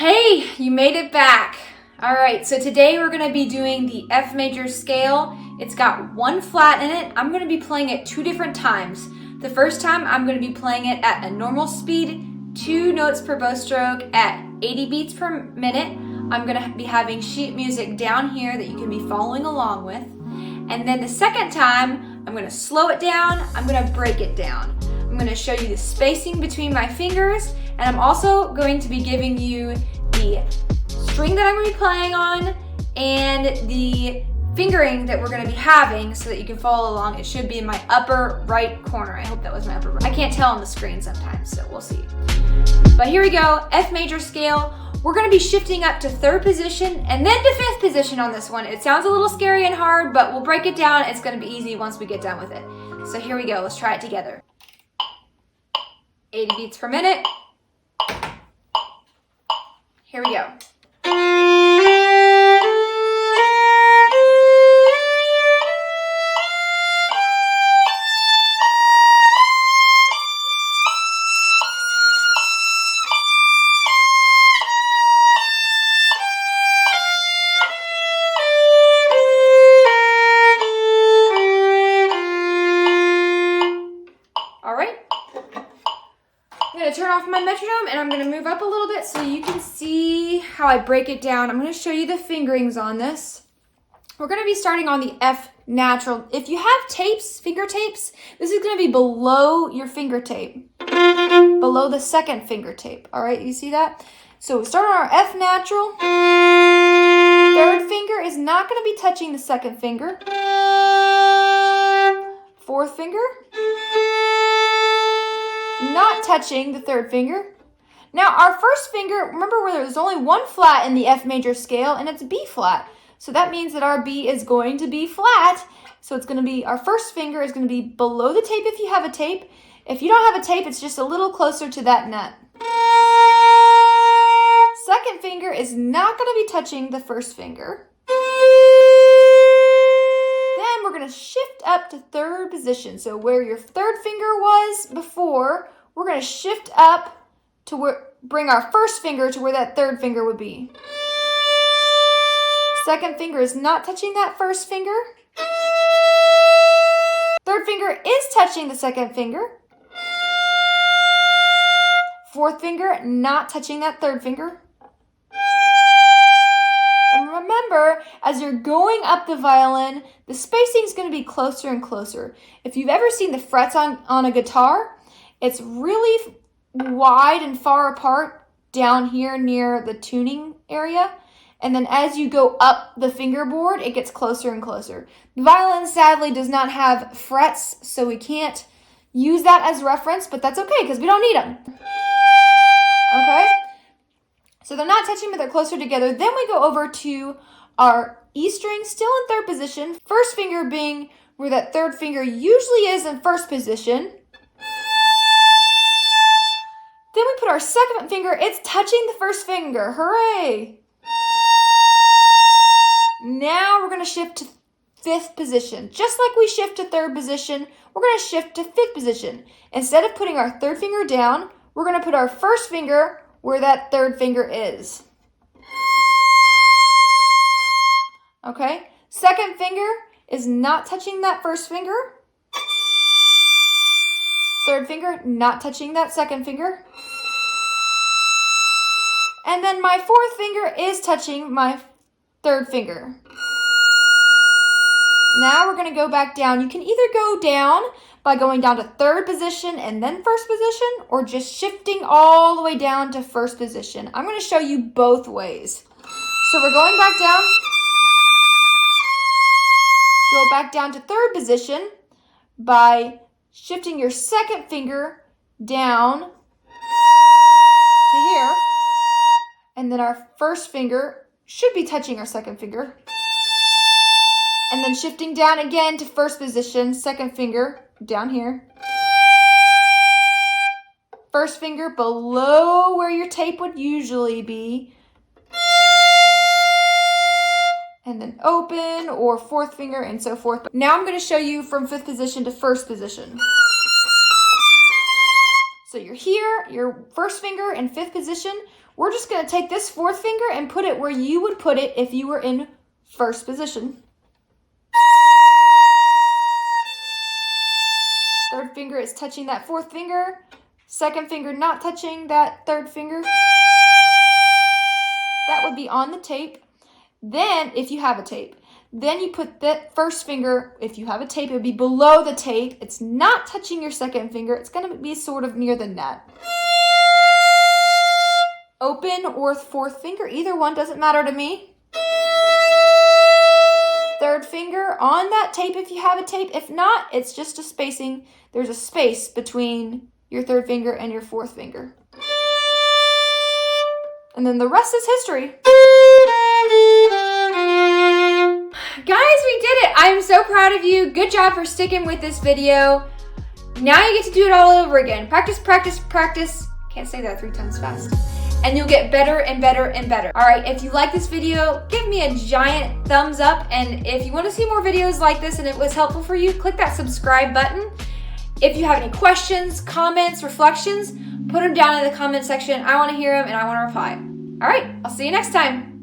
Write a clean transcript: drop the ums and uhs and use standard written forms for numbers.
Hey, you made it back. All right, so today we're gonna be doing the F major scale. It's got one flat in it. I'm gonna be playing it 2 different times. The first time I'm gonna be playing it at a normal speed, 2 notes per bow stroke at 80 beats per minute. I'm gonna be having sheet music down here that you can be following along with. And then the second time, I'm gonna slow it down, I'm gonna break it down. I'm gonna show you the spacing between my fingers, and I'm also going to be giving you the string that I'm gonna be playing on and the fingering that we're gonna be having so that you can follow along. It should be in my upper right corner. I hope that was my upper right. I can't tell on the screen sometimes, so we'll see. But here we go, F major scale. We're gonna be shifting up to 3rd position and then to 5th position on this one. It sounds a little scary and hard, but we'll break it down. It's gonna be easy once we get done with it. So here we go, let's try it together. 80 beats per minute. Here we go. I'm going to turn off my metronome and I'm going to move up a little bit so you can see how I break it down. I'm going to show you the fingerings on this. We're going to be starting on the F natural. If you have tapes, finger tapes, this is going to be below your finger tape, below the 2nd finger tape. All right, you see that? So we start on our F natural. 3rd finger is not going to be touching the 2nd finger. 4th finger, not touching the 3rd finger. Now our 1st finger, remember where there's only one flat in the F major scale and it's B flat. So that means that our B is going to be flat. So it's going to be, our 1st finger is going to be below the tape if you have a tape. If you don't have a tape, it's just a little closer to that nut. 2nd finger is not going to be touching the 1st finger. Then we're going to shift up to 3rd position. So where your 3rd finger was before, we're going to shift up to where, bring our 1st finger to where that 3rd finger would be. 2nd finger is not touching that 1st finger. 3rd finger is touching the 2nd finger. 4th finger not touching that 3rd finger. And remember, as you're going up the violin, the spacing is going to be closer and closer. If you've ever seen the frets on a guitar, it's really wide and far apart down here near the tuning area. And then as you go up the fingerboard, it gets closer and closer. The violin sadly does not have frets, so we can't use that as reference, but that's okay because we don't need them. Okay? So they're not touching, but they're closer together. Then we go over to our E string, still in 3rd position. 1st finger being where that 3rd finger usually is in 1st position. Then we put our 2nd finger, it's touching the 1st finger. Hooray! Now we're going to shift to 5th position. Just like we shift to 3rd position, we're going to shift to 5th position. Instead of putting our 3rd finger down, we're going to put our 1st finger where that 3rd finger is. Okay? 2nd finger is not touching that 1st finger. 3rd finger not touching that 2nd finger. And then my 4th finger is touching my 3rd finger. Now we're going to go back down. You can either go down by going down to 3rd position and then 1st position, or just shifting all the way down to 1st position. I'm going to show you both ways. So we're going back down. Go back down to 3rd position by shifting your 2nd finger down to here. And then our 1st finger should be touching our 2nd finger. And then shifting down again to 1st position, 2nd finger down here. 1st finger below where your tape would usually be. And then open, or 4th finger and so forth. Now I'm going to show you from 5th position to 1st position. So you're here, your first finger in 5th position. We're just gonna take this 4th finger and put it where you would put it if you were in 1st position. 3rd finger is touching that 4th finger. 2nd finger not touching that 3rd finger. That would be on the tape. Then, if you have a tape, then you put that 1st finger, if you have a tape, it would be below the tape. It's not touching your 2nd finger. It's going to be sort of near the net. Open or 4th finger, either one, doesn't matter to me. 3rd finger on that tape if you have a tape. If not, it's just a spacing. There's a space between your 3rd finger and your 4th finger. And then the rest is history. Guys, we did it. I am so proud of you. Good job for sticking with this video. Now you get to do it all over again. Practice, practice, practice. Can't say that 3 times fast. And you'll get better and better and better. All right, if you like this video, give me a giant thumbs up. And if you want to see more videos like this and it was helpful for you, click that subscribe button. If you have any questions, comments, reflections, put them down in the comment section. I want to hear them and I want to reply. All right, I'll see you next time.